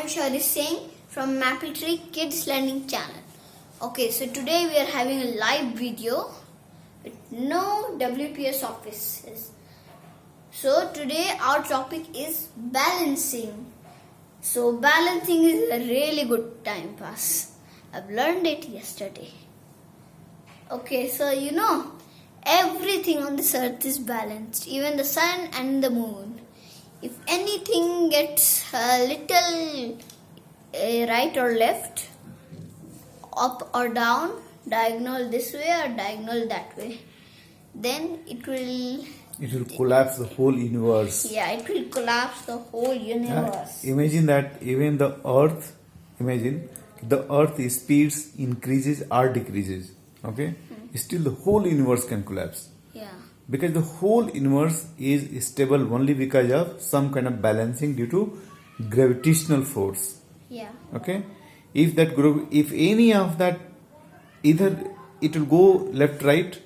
am Shari Singh from Maple Tree Kids Learning Channel. Okay, so today we are having a live video with no WPS offices. So today our topic is balancing. So balancing is a really good time pass. I've learned it yesterday. Okay, so everything on this earth is balanced, even the sun and the moon. If anything gets a little right or left, up or down, diagonal this way or diagonal that way, then it will collapse the whole universe. Yeah, it will collapse the whole universe. Imagine that even the earth, speeds increases or decreases, okay? Still the whole universe can collapse. Yeah. Because the whole universe is stable only because of some kind of balancing due to gravitational force. Yeah. Okay? If any of that, either it will go left, right,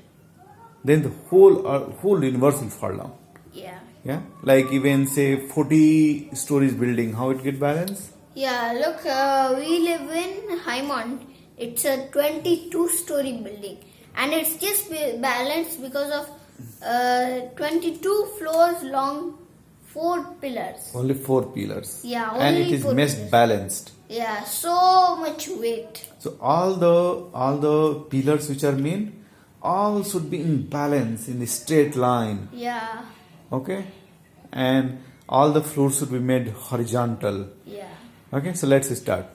then the whole universe will fall down. Yeah. Yeah? Like even say 40 stories building, how it get balanced? Yeah, look, we live in Haimont. It's a 22-story building. And it's just balanced because of 22 floors long, 4 pillars. Only 4 pillars. Yeah, and only it is 4 misbalanced. Yeah, so much weight. So all the pillars which are main, all should be in balance in a straight line. Yeah. Okay? And all the floors should be made horizontal. Yeah. Okay, so let's start.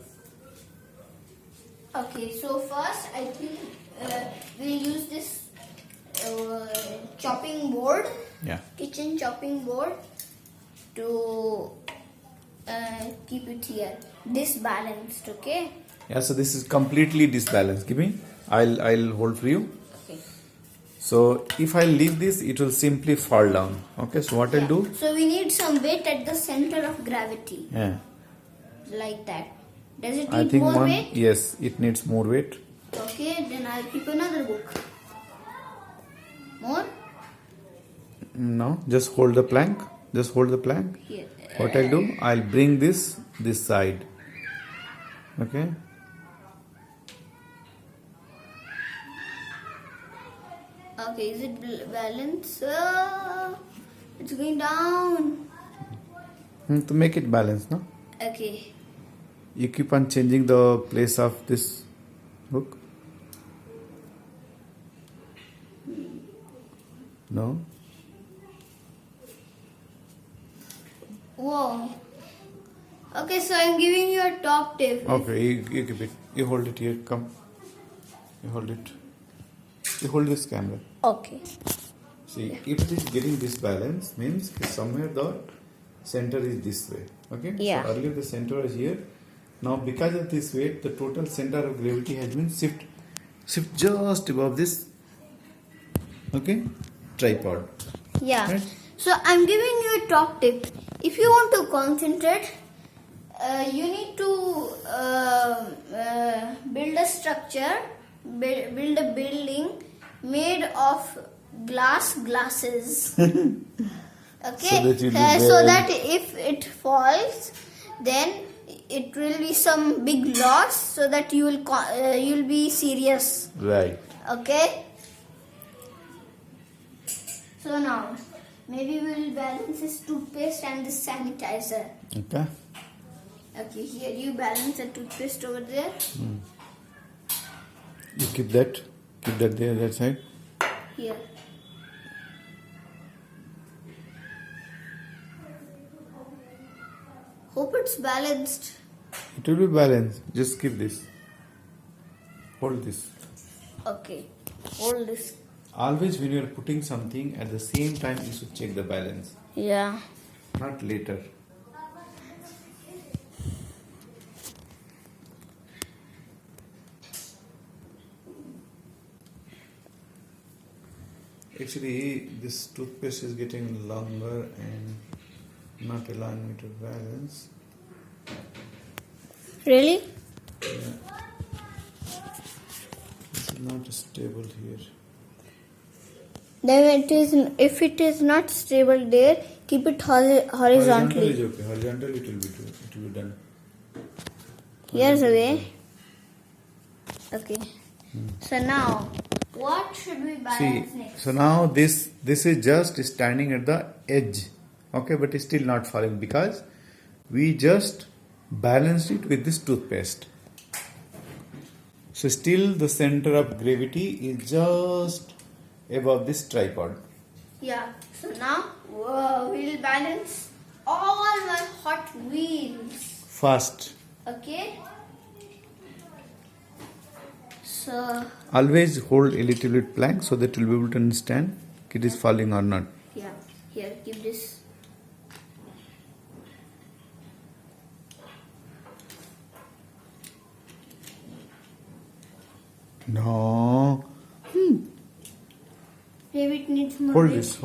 Okay, so first I think we'll use this chopping board, kitchen chopping board, to keep it here disbalanced. Okay. Yeah, so this is completely disbalanced. Give me. I'll hold for you. Okay. So if I leave this, it will simply fall down. Okay, so what I'll do? So we need some weight at the center of gravity. Yeah. Like that. Does it I need think more weight? Yes, it needs more weight. Okay, then I'll keep another book. More? No, just hold the plank. Just hold the plank. Here. What I'll do? I'll bring this side. Okay. Okay, is it balanced? It's going down. To make it balanced, no? Okay. You keep on changing the place of this book. No? Whoa. Okay, so I'm giving you a top tip. Okay, you keep it. You hold it here. Come. You hold it. You hold this camera. Okay. See, if it is getting this balance, means somewhere the center is this way. Okay? Yeah. So earlier the center was here. Now because of this weight, the total center of gravity has been shift just above this, okay, tripod. Yeah. Right? So I'm giving you a top tip. If you want to concentrate, you need to build a structure, build a building made of glasses. Okay, so that if it falls, then it will be some big loss, so that you'll be serious. Right. Okay. So now, maybe we will balance this toothpaste and this sanitizer. Okay. Okay, here you balance the toothpaste over there. You keep that there, that side. Here. Hope it's balanced. It will be balanced. Just keep this. Hold this. Okay, hold this. Always when you are putting something, at the same time you should check the balance. Yeah. Not later. Actually, this toothpaste is getting longer and not allowing me to balance. Really? Yeah. This is not stable here. Then if it is not stable there, keep it horizontally. Horizontal is okay. Horizontal it will be done. Here's a way. Okay. So now, what should we balance See, next? so now this is just standing at the edge, okay, but it's still not falling because we just balanced it with this toothpaste. So still the center of gravity is just above this tripod. Yeah. So now we'll balance all my Hot Wheels. Fast. Okay. So Always hold a little bit plank so that you'll be able to understand it is falling or not. yeah, here, give this. No. Maybe it needs more Hold weight. this,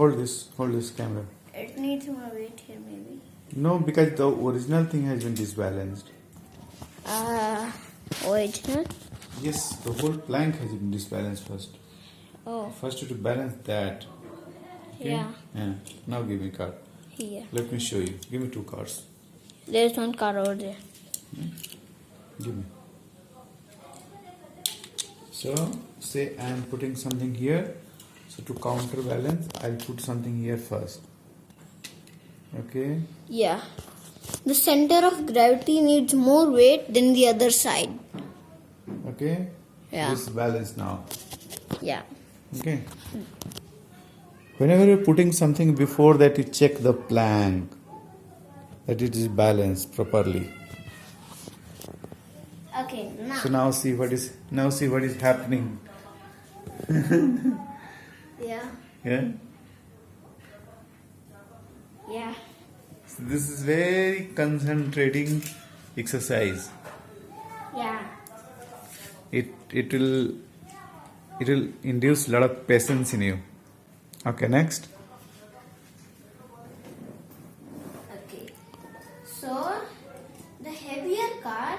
hold this camera. It needs more weight here, maybe. No, because the original thing has been disbalanced. Original. Yes, the whole plank has been disbalanced first. Oh, First you have to balance that. Okay? yeah. Now give me card. Here. Let me show you. Give me 2 cards. There's one car over there. Give me. So, say I am putting something here. So to counterbalance, I'll put something here first. Okay. Yeah. The center of gravity needs more weight than the other side. Okay. Yeah. This is balanced now. Yeah. Okay. Whenever you're putting something before that, you check the plank that it is balanced properly. Okay, now. So now see what is happening. Yeah. Yeah. Yeah. So this is very concentrating exercise. Yeah. It will induce a lot of patience in you. Okay, next. Okay. So the heavier car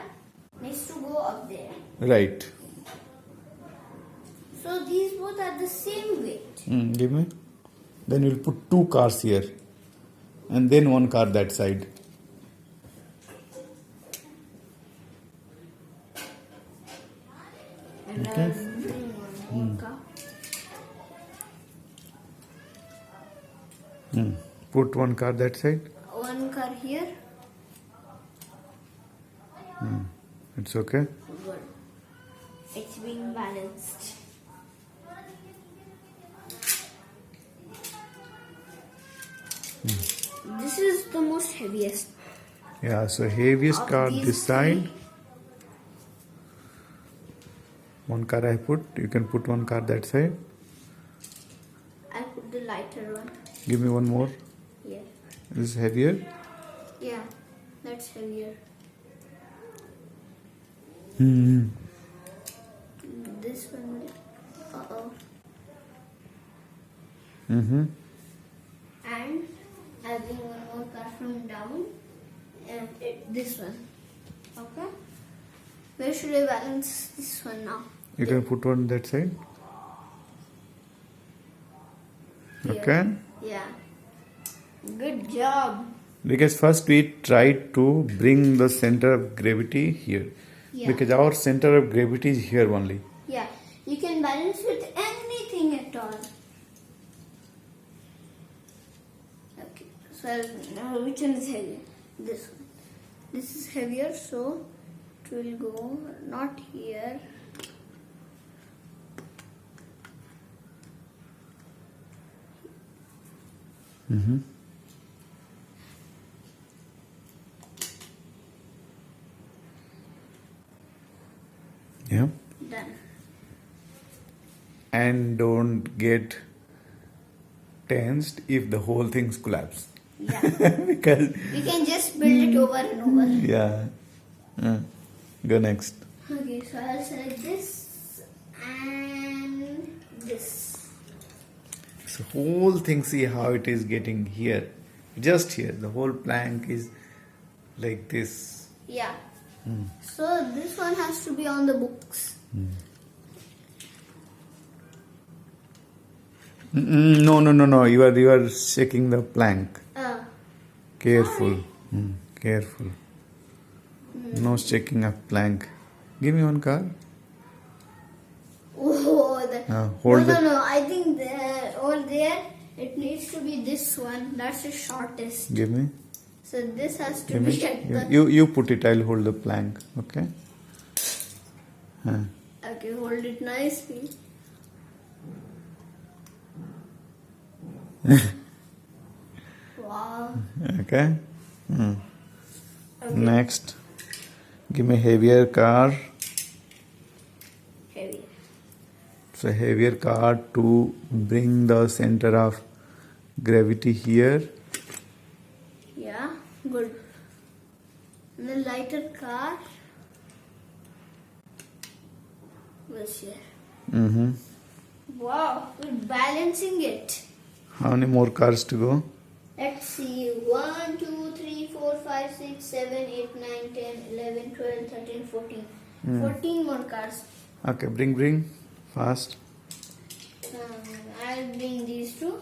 needs to go up there. Right. So these both are the same weight. Give me. Then we'll put 2 cars here, and then 1 car that side. And Okay. I'll bring one more car. Put 1 car that side. One car here. It's okay. Good. It's being balanced. This is the most heaviest. Yeah. So heaviest Of car these this side. three? 1 car I put. You can put 1 car that side. I put the lighter one Give me 1 more. here. This is heavier. Yeah, that's heavier. This one will. Uh-oh. Mm-hmm. And I'll bring one more car from down. And this one. Okay? Where should I balance this one now? You can put 1 that side. Here. Okay. Yeah. Good job. Because first we tried to bring the center of gravity here. Yeah. Because our center of gravity is here only. Yeah. You can balance with anything at all. Okay. So now which one is heavier? This one. This is heavier, so it will go not here. Mm-hmm. Yeah. Done. And don't get tensed if the whole thing's collapse. Yeah. Because We can just build it over and over. yeah. Go next. Okay, so I'll select this and this. So whole thing, see how it is getting here. Just here. The whole plank is like this. Yeah. So this one has to be on the books. No. You are shaking the plank. Uh, Careful. Careful. No shaking of plank. Give me one card. Oh, Hold no. I think over there it needs to be this one. That's the shortest. Give me. So this has to Give be me. at the. You put it. I'll hold the plank. Okay. Okay, hold it nicely. Wow. Okay. Okay. Next, give me heavier card. Heavy. So heavier card to bring the center of gravity here. Yeah, good. And the lighter card was here. Mm-hmm. Wow, we're balancing it. How many more cards to go? Let's see. 1, 2, 3, 4, 5, 6, 7, 8, 9, 10, 11, 12, 13, 14. 14 more cards. Okay, bring. Fast. I'll bring these two.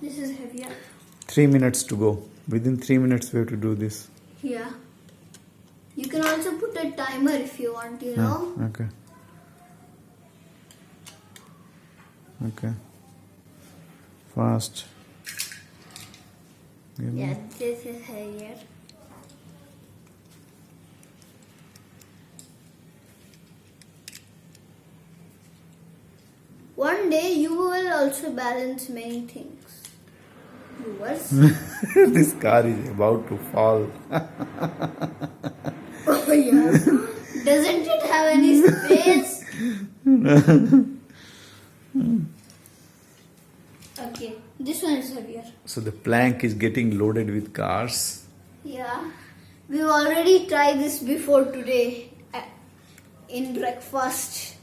This is heavier. 3 minutes to go. Within 3 minutes we have to do this. Yeah. You can also put a timer if you want, you know. Okay. Okay. Fast. Give me. Yeah, this is heavier. One day you will also balance many things. Viewers. This car is about to fall. Oh yeah. Doesn't it have any space? Okay, this one is heavier. So the plank is getting loaded with cars. Yeah, we already tried this before today in breakfast.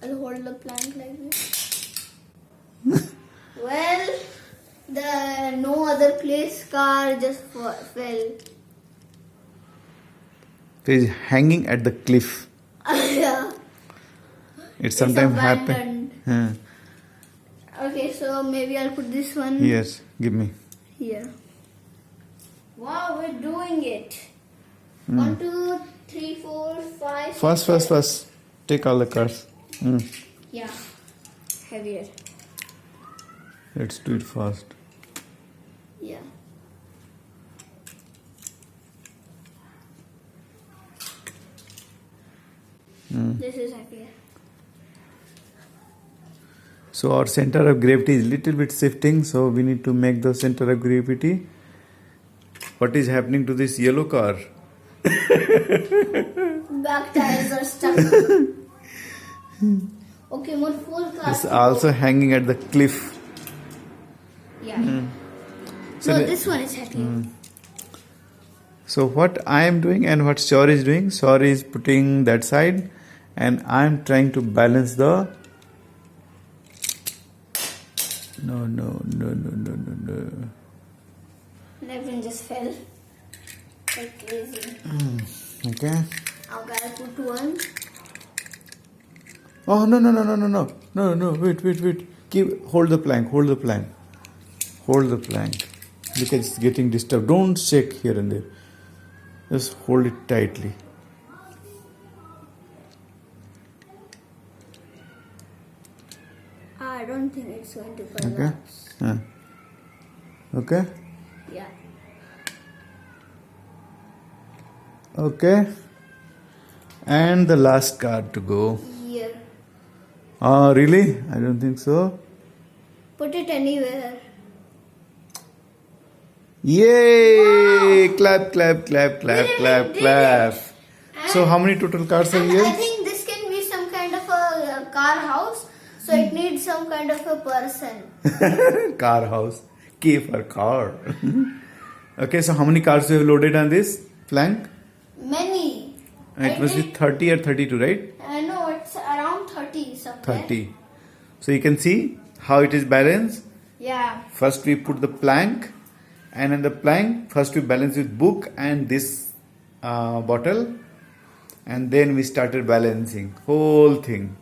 I'll hold the plank like this. Well, the no other place car just fell. It is hanging at the cliff. Yeah. It sometimes happens. abandoned. Okay, so maybe I'll put this one Yes, give me. here. Wow, we're doing it. 1, 2, 3, 4, 5. Fast. Take all the cards. Yeah, heavier. Let's do it fast. Yeah. This is heavier. So our center of gravity is little bit shifting, so we need to make the center of gravity. What is happening to this yellow car? Back tires are stuck. Okay, more full car. It's also hanging at the cliff. Yeah. So No, the- this one is heavier. So what I am doing and what Shaur is doing, Shaur is putting that side and I am trying to balance the... No. Everyone just fell like crazy. Okay. Okay, I'll put one. Oh, no, wait. Hold the plank. Because it's getting disturbed. Don't shake here and there. Just hold it tightly. I don't think it's going to Okay. collapse. Okay. Yeah. Okay. And the last card to go. Here. Oh, really? I don't think so. Put it anywhere. Yay! Wow. Clap. did So how many total cards are And here? I think this can be some kind of a car house. So it needs some kind of a person. Car house. K for car. Okay, so how many cards you have loaded on this flank? Many. It was with 30 or 32, right? No, it's around 30 somewhere. 30. So you can see how it is balanced. Yeah. First we put the plank, and in the plank first we balance with book and this bottle, and then we started balancing whole thing.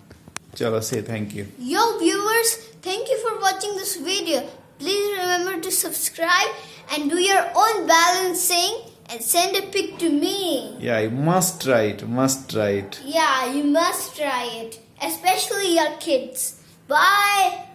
Chalo, say thank you. Yo viewers, thank you for watching this video. Please remember to subscribe and do your own balancing and send a pic to me. Yeah, you must try it. Must try it. Yeah, you must try it, especially your kids. Bye.